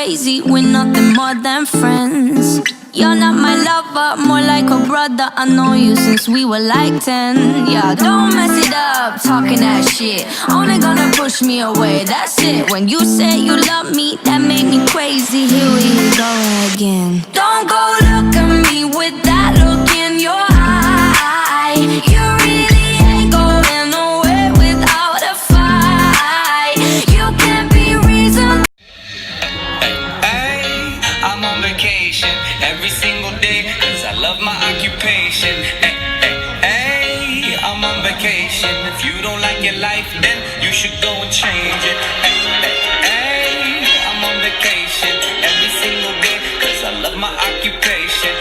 crazy, we're nothing more than friends. You're not my lover, more like a brother. I know you since we were like 10. Yeah, don't mess it up, talking that shit. Only gonna push me away, that's it. When you say you love me, that made me crazy. Here we go again. Don't go look at me with that look in your eye. You really ain't going nowhere without a fight. You can't be reasonable. Hey, I'm on vacation every single day, cause I love my occupation. Hey, I'm on vacation. If you don't like your life, then you should go and change it. Hey, I'm on vacation every single day, cause I love my occupation.